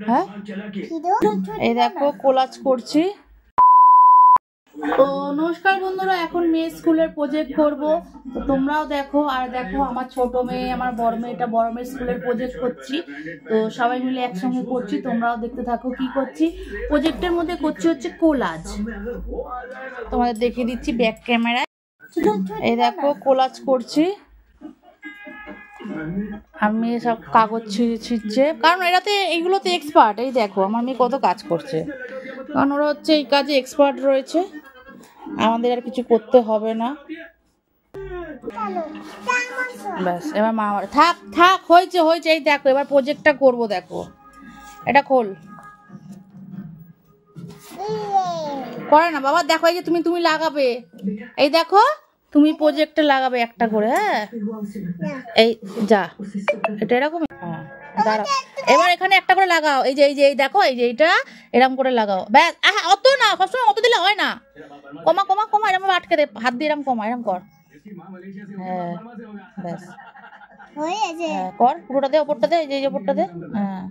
হ্যাঁ এই দেখো কোলাজ করছি। তো নমস্কার বন্ধুরা, এখন মেয়ে স্কুলের প্রজেক্ট করব, তো তোমরাও দেখো। আর দেখো আমার ছোট মেয়ে, আমার বড় মেয়েটা, বড় মেয়ে স্কুলের প্রজেক্ট করছি, তো সবাই মিলে একসঙ্গে করছি। তোমরাও দেখতে থাকো কি করছি। প্রজেক্টের মধ্যে করছি হচ্ছে কোলাজ, তোমাদের দেখিয়ে দিচ্ছি ব্যাক ক্যামেরায়। এই দেখো কোলাজ করছি আমি, সব কাগজ ছিঁড়ছে, কারণ এরাতে এইগুলোতে এক্সপার্ট। এই দেখো আমার মেয়ে কত কাজ করছে, কারণ ওরা হচ্ছে এই কাজে এক্সপার্ট রয়েছে, আমাদের আর কিছু করতে হবে না। ব্যাস এবার মা থাক থাক হয়েছে হয়েছে। এই দেখো এবার প্রজেক্টটা করবো, দেখো এটা খোল করে না বাবা। দেখো এই যে তুমি তুমি লাগাবে, এই দেখো তুমি প্রজেক্টে লাগাবে একটা করে। হ্যাঁ এই যা এটা এরকম। হ্যাঁ দাঁড়াও, এবার এখানে একটা করে লাগাও। এই যে এই দেখো, এই যে এইটা এরকম করে লাগাও। ব্যাস অত না, সবসময় অত দিলে হয় না। কমা কমা কমা, এরকম আটকে দে, হাত দিয়ে এরকম কমা, এরকম কর। হ্যাঁ ব্যাস কর, পুরোটা দে, ওপরটা দে, এই যে ওপরটা দে। হ্যাঁ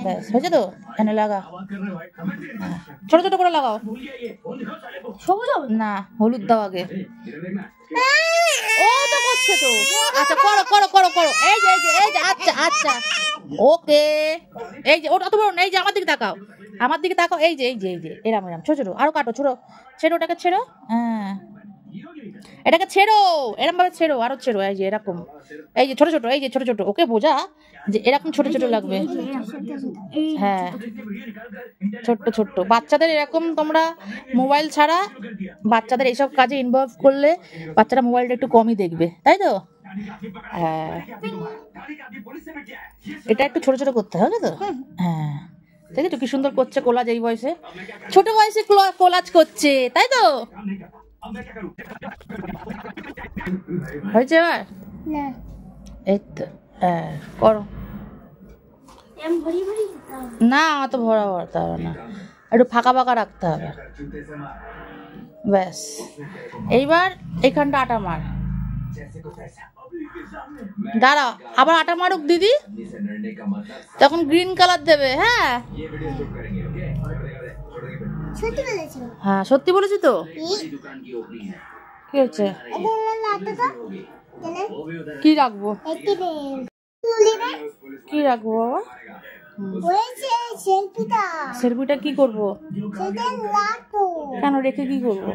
ব্যাস হয়েছে তো, এখানে লাগা। ছোট ছোট করে লাগাও, সবুজ না হলুদ দাও আগে। ও তো করছে তো, আচ্ছা করো করো করো করো। এই যে এই যে এই যে, আচ্ছা আচ্ছা ওকে। এই যে ওটা তো বড় না, এই যে আমার দিকে তাকাও, আমার দিকে তাকাও। এই যে এই যে এই যে এরাম এরাম ছোট ছোট, আরো কাটো, ছোট ছেড়ো, ওটাকে ছেড়ো। হ্যাঁ এটাকে ছেড়ো, এরকম ভাবে ছেড়ো, আরো ছেড়ো। এই যে এরকম, এই যে ছোট ছোট, এই যে ছোট ছোট, ওকে বোঝা যে এরকম ছোট ছোট লাগবে। হ্যাঁ ছোট্ট ছোট্ট বাচ্চাদের এরকম, তোমরা মোবাইল ছাড়া বাচ্চাদের এইসব কাজে ইনভলভ করলে বাচ্চারা মোবাইলটা একটু কমই দেখবে, তাই তো? হ্যাঁ এটা একটু ছোট ছোট করতে হবে তো। হ্যাঁ দেখেছো কি সুন্দর করছে কোলাজ, এই বয়সে, ছোট বয়সে কোলাজ করছে, তাই তো? হয়েছে এবার? এই তো করো না, অত ভরা ভরতে হবে না, একটু ফাঁকা ফাঁকা রাখতে হবে। ব্যাস এইবার এখানটা আটা মার। দাঁড়াও আবার আটা মারুক দিদি, তখন গ্রিন কালার দেবে। হ্যাঁ হ্যাঁ সত্যি বলেছি তো। কি হচ্ছে, কি রাখবো, কি রাখবো বাবা? সেলফিটা কি করবো, কেন রেখে কি করবো?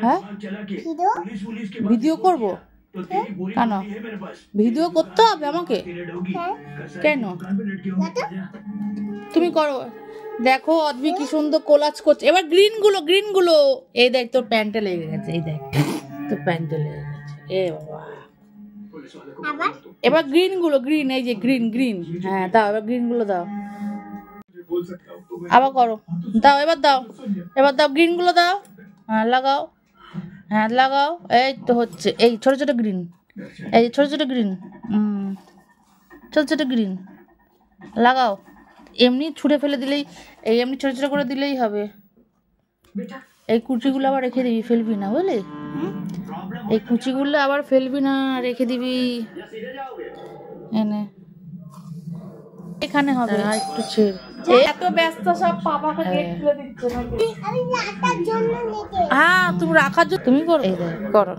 হ্যাঁ ভিডিও করবো, কেন ভিডিও করতে হবে আমাকে? কেন তুমি করো। দেখো অদ্ভি কি সুন্দর কোলাজ করছে। এবার গ্রিন গুলো, গ্রিন গুলো, এই দেখ তোর প্যান্টে লেগে গেছে, এই দেখ তোর প্যান্টে লেগে গেছে। এ বাবা এবার গ্রিন গুলো, গ্রিন, এই যে গ্রিন গ্রিন। হ্যাঁ দাও এবার গ্রিন গুলো দাও, আবার করো, দাও এবার দাও, এবার দাও গ্রিন গুলো দাও। হ্যাঁ লাগাও, হ্যাঁ লাগাও, এই তো হচ্ছে। এই ছোট ছোট গ্রিন, এই ছোট ছোট গ্রিন, ছোট ছোট গ্রিন লাগাও। এমনি ছুঁড়ে ফেলে দিলেই, এই এমনি ছোট ছোট করে দিলেই হবে। এই কুচিগুলো আবার রেখে দিবি, ফেলবি না বুঝলি? এই কুচিগুলো আবার ফেলবি না, রেখে দিবি। এনে এখানে হবে, আর একটু ছেড়ে। এত ব্যস্ত সব পাপাকে কেক তুলে দিচ্ছে নাকি? হ্যাঁ তুমি রাখার জন্য, তুমি করো, এই করো।